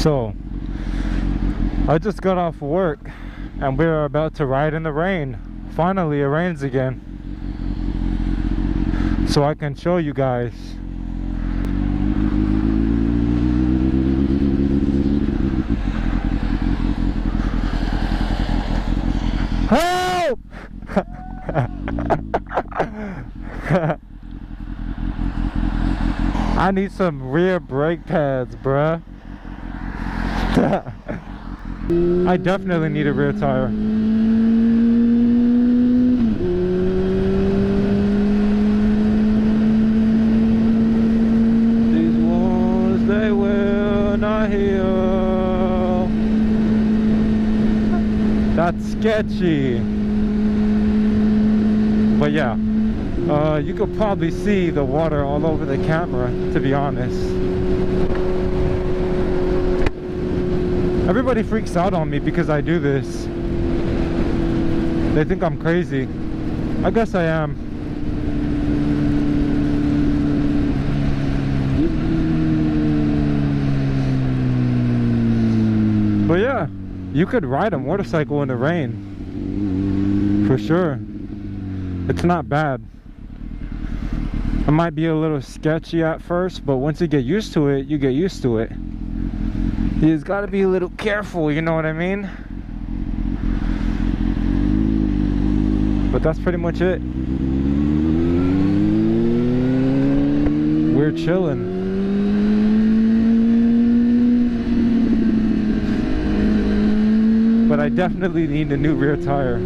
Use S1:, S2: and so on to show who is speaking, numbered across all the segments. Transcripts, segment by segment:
S1: So I just got off work and we're about to ride in the rain. Finally it rains again, so I can show you guys. Help! I need some rear brake pads, bruh. I definitely need a rear tire. These ones, they will not heal. That's sketchy. But yeah, you could probably see the water all over the camera, to be honest. Everybody freaks out on me because I do this. They think I'm crazy. I guess I am. But yeah, you could ride a motorcycle in the rain, for sure. It's not bad. It might be a little sketchy at first, but once you get used to it, you get used to it. You just gotta be a little careful, you know what I mean? But that's pretty much it. We're chilling. But I definitely need a new rear tire.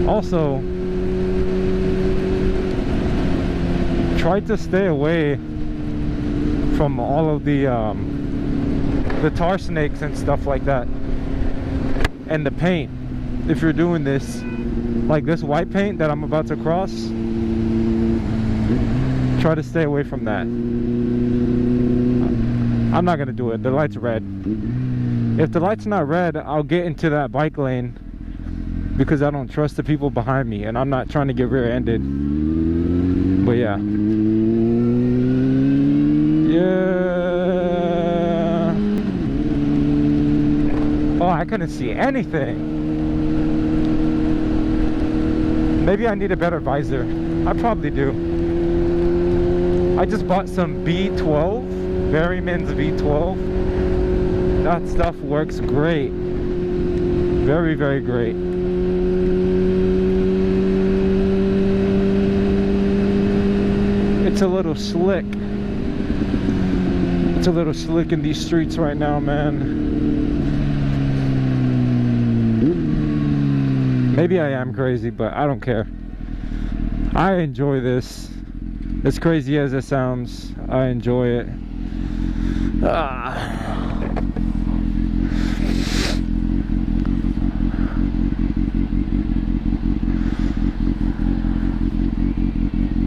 S1: Also, try to stay away from all of the tar snakes and stuff like that, and the paint. If you're doing this, like this white paint that I'm about to cross, try to stay away from that. I'm not gonna do it. The light's red. If the light's not red, I'll get into that bike lane because I don't trust the people behind me, and I'm not trying to get rear-ended. But yeah. Yeah. Oh, I couldn't see anything. Maybe I need a better visor. I probably do. I just bought some B12, Berryman's B12. That stuff works great. Very, very great. It's a little slick. It's a little slick in these streets right now, man. Maybe I am crazy, but I don't care. I enjoy this. As crazy as it sounds, I enjoy it.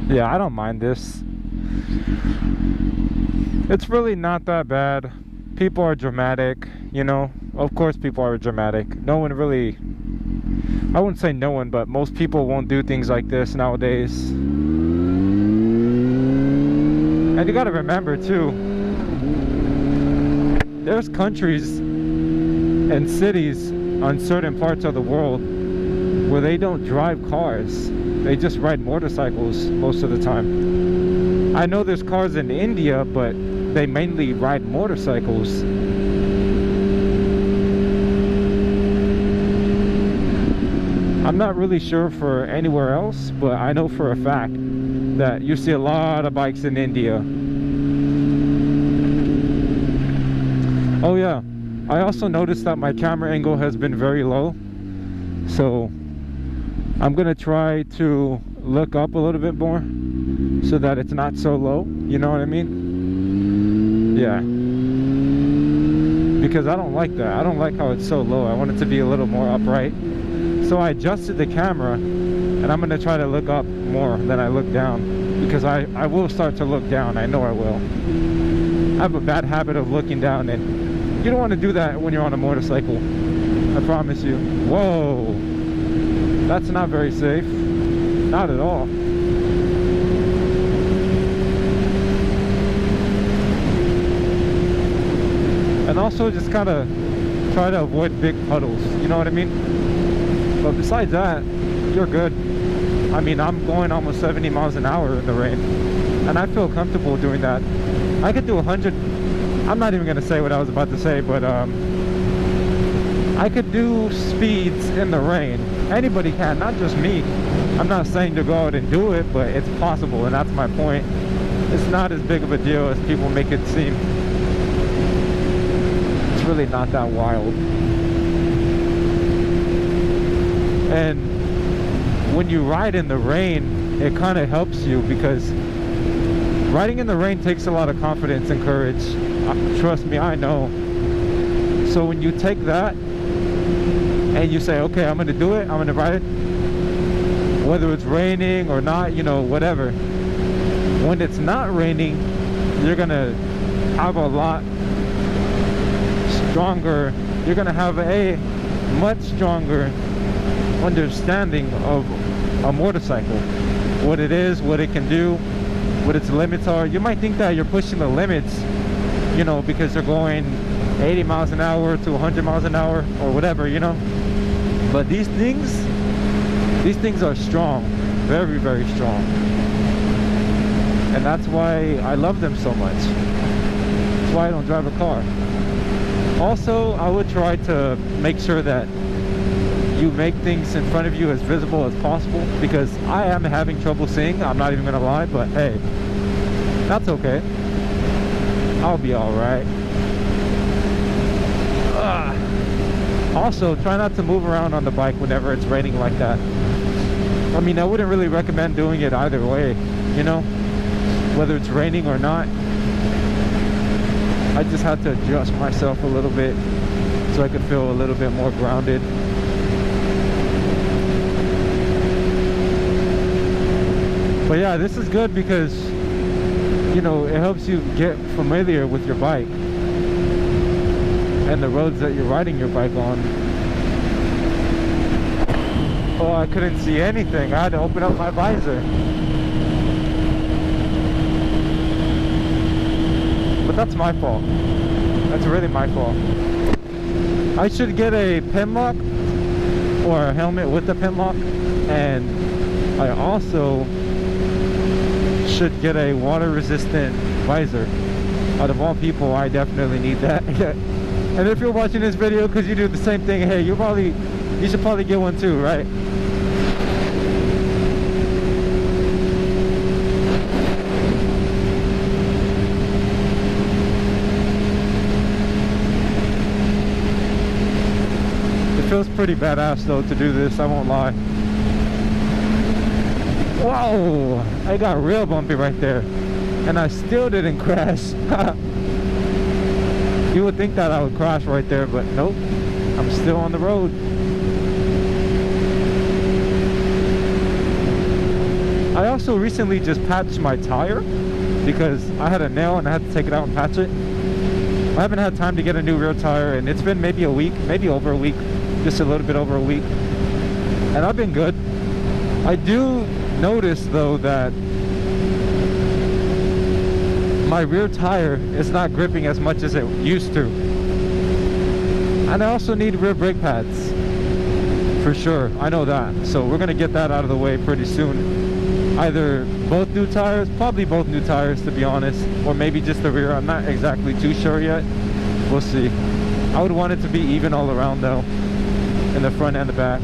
S1: Yeah, I don't mind this. It's really not that bad. People are dramatic, you know. Of course people are dramatic. No one really, I wouldn't say no one, but most people won't do things like this nowadays. And you gotta remember too, there's countries and cities on certain parts of the world where they don't drive cars. They just ride motorcycles most of the time. I know there's cars in India, but they mainly ride motorcycles. I'm not really sure for anywhere else, but I know for a fact that you see a lot of bikes in India. Oh yeah, I also noticed that my camera angle has been very low, so I'm gonna try to look up a little bit more so that it's not so low, you know what I mean? Yeah, because I don't like that. I don't like how it's so low. I want it to be a little more upright. So I adjusted the camera, and I'm gonna try to look up more than I look down, because I will start to look down. I know I will. I have a bad habit of looking down, and you don't want to do that when you're on a motorcycle. I promise you. Whoa, that's not very safe. Not at all. Also, just kind of try to avoid big puddles, you know what I mean? But besides that, you're good. I mean, I'm going almost 70 miles an hour in the rain, and I feel comfortable doing that. I could do 100. I'm not even gonna say what I was about to say, but I could do speeds in the rain. Anybody can, not just me. I'm not saying to go out and do it, but it's possible, and that's my point. It's not as big of a deal as people make it seem. It's really not that wild. And when you ride in the rain, it kind of helps you, because riding in the rain takes a lot of confidence and courage. Trust me, I know. So when you take that and you say, okay, I'm gonna do it, I'm gonna ride it, whether it's raining or not, you know, whatever. When it's not raining, you're gonna have a lot stronger, you're gonna have a much stronger understanding of a motorcycle, what it is, what it can do, what its limits are. You might think that you're pushing the limits, you know, because they're going 80 miles an hour to 100 miles an hour or whatever, you know. But these things are strong, very, very strong. And that's why I love them so much. That's why I don't drive a car. Also, I would try to make sure that you make things in front of you as visible as possible, because I am having trouble seeing, I'm not even gonna lie, but hey, that's okay. I'll be alright. Also, try not to move around on the bike whenever it's raining like that. I mean, I wouldn't really recommend doing it either way, you know, whether it's raining or not. I just had to adjust myself a little bit so I could feel a little bit more grounded. But yeah, this is good because, you know, it helps you get familiar with your bike and the roads that you're riding your bike on. Oh, I couldn't see anything. I had to open up my visor. But that's my fault. That's really my fault. I should get a pin lock or a helmet with a pin lock, and I also should get a water resistant visor. Out of all people, I definitely need that. And if you're watching this video because you do the same thing, hey, you should probably get one too, right? It feels pretty badass though to do this, I won't lie. Whoa! I got real bumpy right there, and I still didn't crash. You would think that I would crash right there, but nope. I'm still on the road. I also recently just patched my tire because I had a nail and I had to take it out and patch it. I haven't had time to get a new rear tire, and it's been maybe a week, maybe over a week, just a little bit over a week, and I've been good. I do notice though that my rear tire is not gripping as much as it used to, and I also need rear brake pads for sure. I know that, so we're gonna get that out of the way pretty soon. Either both new tires, probably both new tires to be honest, or maybe just the rear. I'm not exactly too sure yet. We'll see. I would want it to be even all around though, in the front and the back.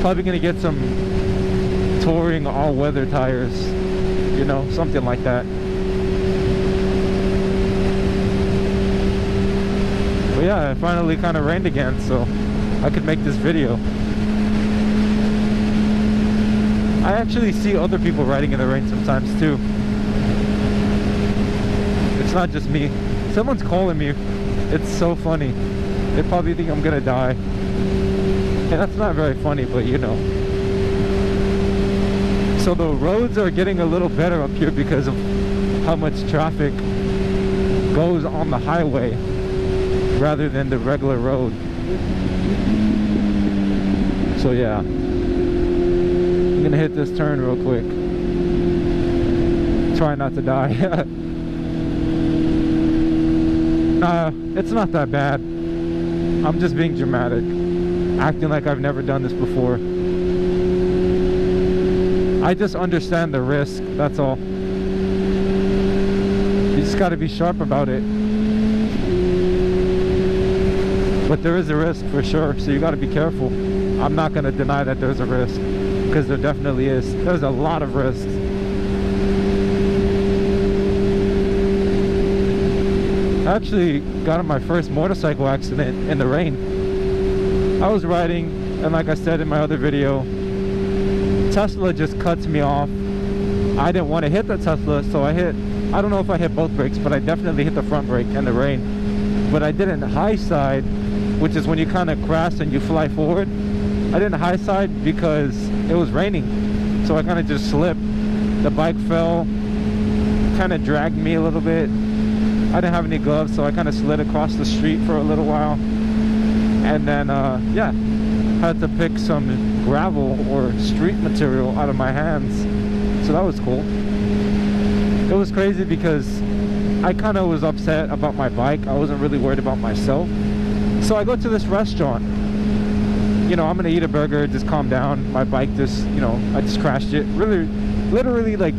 S1: Probably gonna get some touring all-weather tires, you know, something like that. But yeah, it finally kind of rained again, so I could make this video. I actually see other people riding in the rain sometimes too. It's not just me. Someone's calling me. It's so funny. They probably think I'm gonna die. And that's not very funny, but you know. So the roads are getting a little better up here because of how much traffic goes on the highway rather than the regular road. So yeah, I'm gonna hit this turn real quick. Try not to die. Nah, it's not that bad. I'm just being dramatic, acting like I've never done this before. I just understand the risk, that's all. You just got to be sharp about it. But there is a risk for sure, so you got to be careful. I'm not going to deny that there's a risk, because there definitely is. There's a lot of risks. I actually got in my first motorcycle accident in the rain. I was riding, and like I said in my other video, Tesla just cuts me off. I didn't want to hit the Tesla, so I don't know if I hit both brakes, but I definitely hit the front brake in the rain. But I did it in high side, which is when you kind of crash and you fly forward. I did a high side because it was raining, so I kind of just slipped. The bike fell, kind of dragged me a little bit. I didn't have any gloves, so I kind of slid across the street for a little while, and then yeah, had to pick some gravel or street material out of my hands, so that was cool. It was crazy because I kind of was upset about my bike. I wasn't really worried about myself, so I go to this restaurant. You know, I'm gonna eat a burger, just calm down. My bike just, you know, I just crashed it. Really, literally, like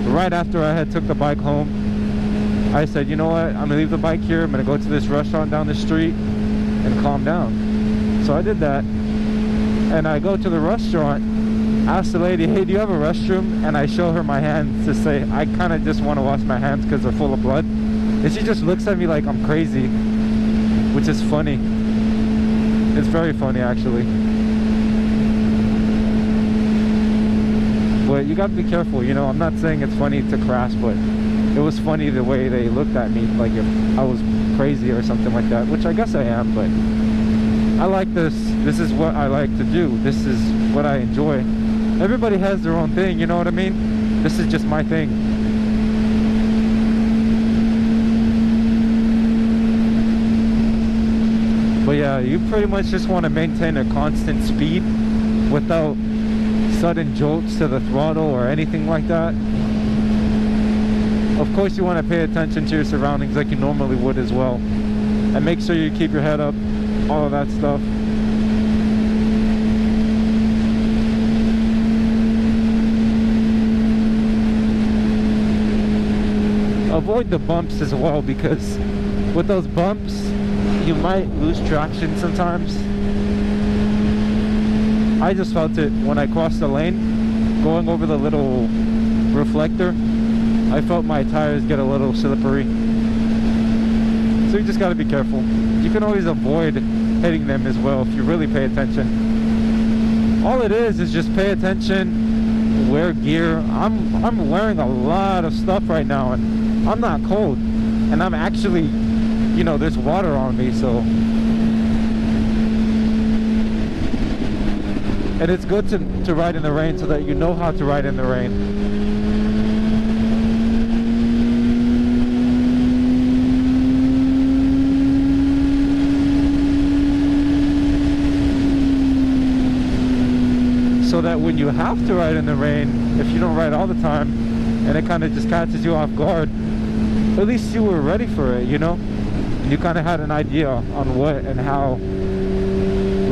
S1: right after I had took the bike home, I said, you know what, I'm gonna leave the bike here. I'm gonna go to this restaurant down the street and calm down. So I did that, and I go to the restaurant, ask the lady, hey, do you have a restroom? And I show her my hands to say, I kind of just want to wash my hands because they're full of blood. And she just looks at me like I'm crazy, which is funny. It's very funny, actually. But you gotta be careful, you know. I'm not saying it's funny to crash, but it was funny the way they looked at me, like if I was crazy or something like that, which I guess I am, but I like this. This is what I like to do. This is what I enjoy. Everybody has their own thing, you know what I mean? This is just my thing. But yeah, you pretty much just want to maintain a constant speed without sudden jolts to the throttle or anything like that. Of course, you want to pay attention to your surroundings like you normally would as well, and make sure you keep your head up, all of that stuff. Avoid the bumps as well, because with those bumps you might lose traction sometimes. I just felt it when I crossed the lane, going over the little reflector. I felt my tires get a little slippery. So you just got to be careful. You can always avoid hitting them as well if you really pay attention. All it is just pay attention, wear gear. I'm wearing a lot of stuff right now, and I'm not cold, and I'm actually, you know, there's water on me, so. And it's good to ride in the rain so that you know how to ride in the rain. So that when you have to ride in the rain, if you don't ride all the time and it kind of just catches you off guard, at least you were ready for it, you know? And you kind of had an idea on what and how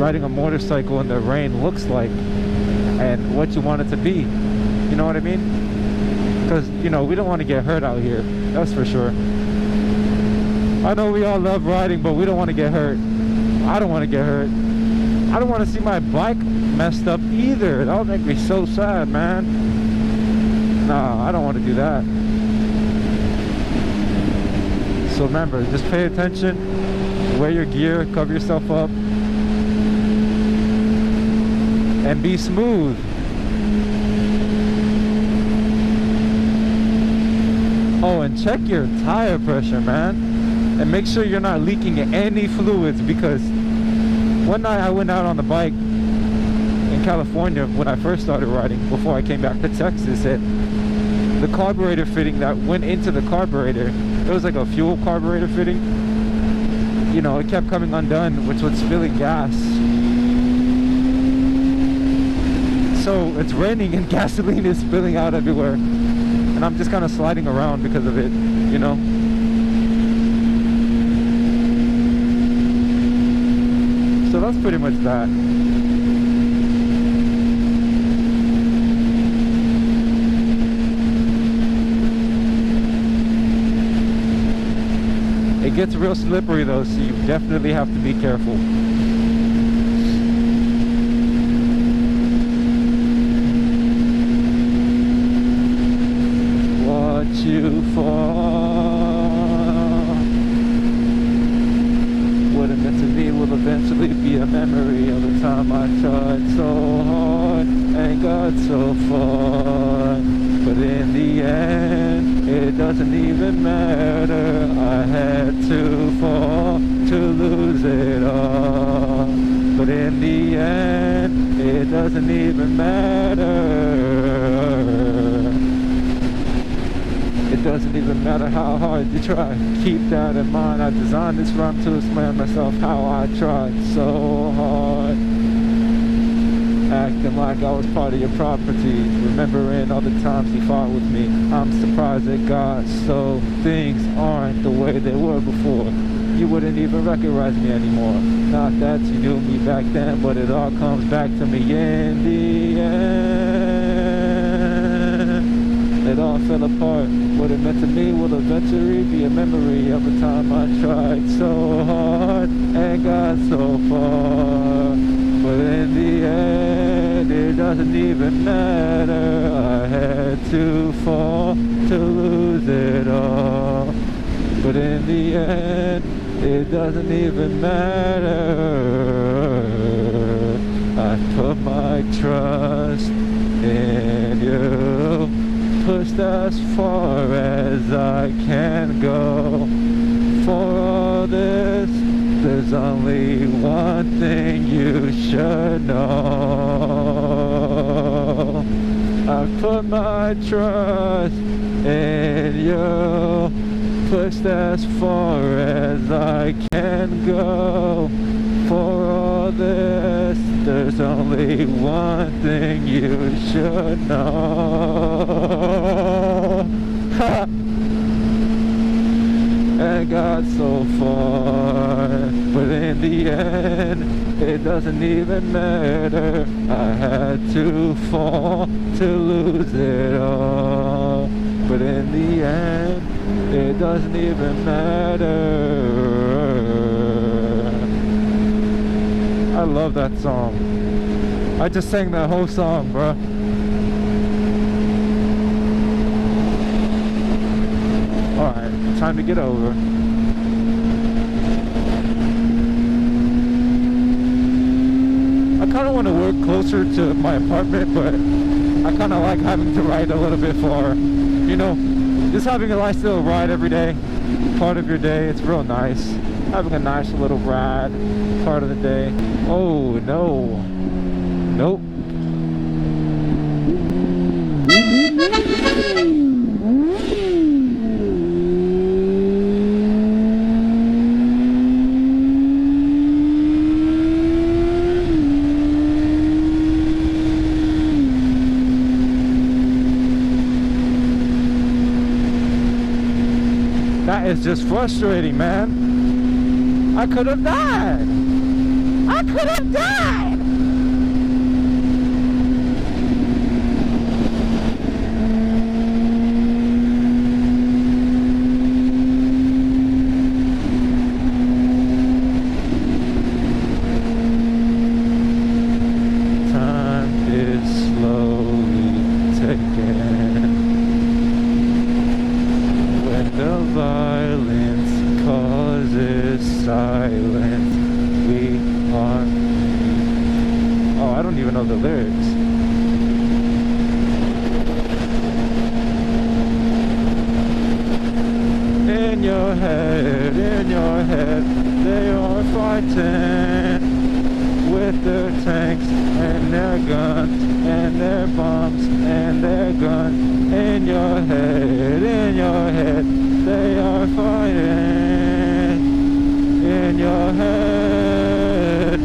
S1: riding a motorcycle in the rain looks like and what you want it to be. You know what I mean? Because, you know, we don't want to get hurt out here. That's for sure. I know we all love riding, but we don't want to get hurt. I don't want to get hurt. I don't want to see my bike messed up either. That would make me so sad, man. Nah, I don't want to do that. So remember, just pay attention, wear your gear, cover yourself up, and be smooth. Oh, and check your tire pressure, man, and make sure you're not leaking any fluids, because one night I went out on the bike in California when I first started riding, before I came back to Texas, and the carburetor fitting that went into the carburetor, it was like a fuel carburetor fitting, you know, it kept coming undone, which was spilling gas. So it's raining and gasoline is spilling out everywhere, and I'm just kind of sliding around because of it, you know. So that's pretty much that. It gets real slippery though, so you definitely have to be careful. What you for? What it meant to me will eventually be a memory of the time I tried so hard and got so far. But in the end, it doesn't even matter. I had to fall to lose it all. But in the end, it doesn't even matter. It doesn't even matter how hard you try. Keep that in mind. I designed this rhyme to explain myself how I tried so hard. Acting like I was part of your property, remembering all the times you fought with me. I'm surprised it got so things aren't the way they were before. You wouldn't even recognize me anymore. Not that you knew me back then, but it all comes back to me in the end. It all fell apart. What it meant to me will eventually be a memory of the time I tried so hard and got so far. But in the end, it doesn't even matter. I had to fall to lose it all. But in the end, it doesn't even matter. I put my trust in you, pushed as far as I can go. For all this, there's only one thing you should know. I put my trust in you, pushed as far as I can go. For all this, there's only one thing you should know. And got so far, but in the end, it doesn't even matter. I had to fall to lose it all. But in the end, it doesn't even matter. I love that song. I just sang that whole song, bro. Alright, time to get over. I kind of want to work closer to my apartment, but I kind of like having to ride a little bit far. You know, just having a nice little ride every day, part of your day, it's real nice. Having a nice little ride, part of the day. Oh, no. Nope. That is just frustrating, man. I could have died. I could have died. Time is slowly taken. When the violence causes silence, we are... Oh, I don't even know the lyrics. In your head, they are fighting with their tanks and their guns and their bombs and their guns. In your head, they are fighting. In your head,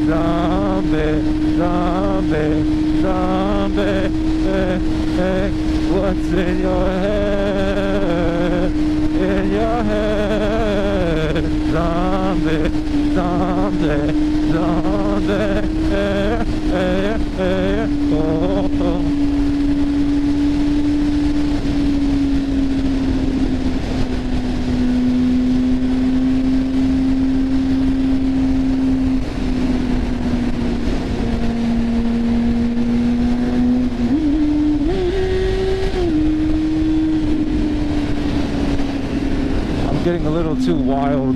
S1: zombie, zombie, zombie, what's in your head? In your head, zombie, zombie, zombie, oh, oh. Getting a little too wild.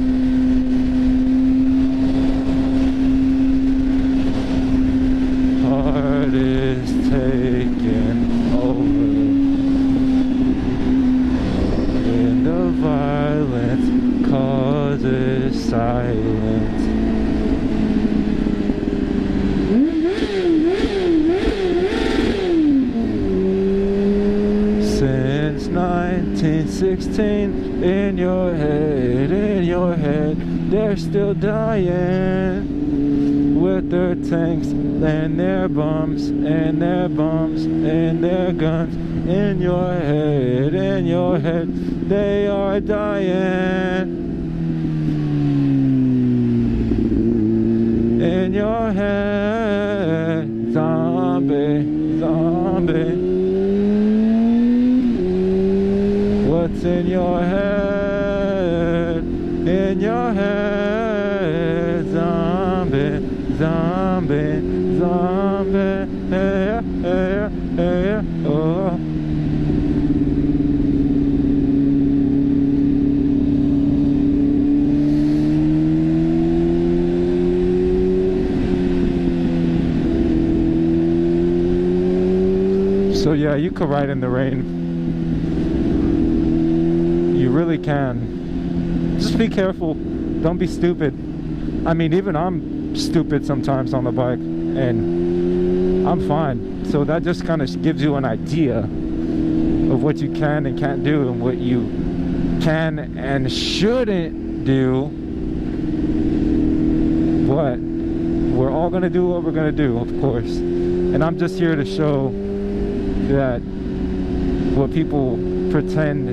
S1: Heart is taking over, and the violence causes silence. Since 1916, in your head, they're still dying with their tanks and their bombs and their bombs and their guns. In your head, they are dying. In your head, zombie, zombie. What's in your head? In your head, zombie, zombie, zombie, hey, hey, hey, oh. So yeah, you could ride in the rain. You really can. Just be careful. Don't be stupid. I mean, even I'm stupid sometimes on the bike, and I'm fine. So that just kind of gives you an idea of what you can and can't do, and what you can and shouldn't do. But we're all gonna do what we're gonna do, of course. And I'm just here to show that what people pretend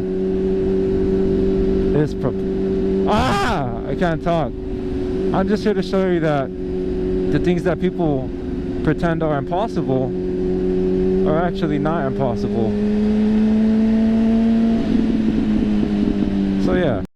S1: is I can't talk. I'm just here to show you that the things that people pretend are impossible are actually not impossible. So yeah.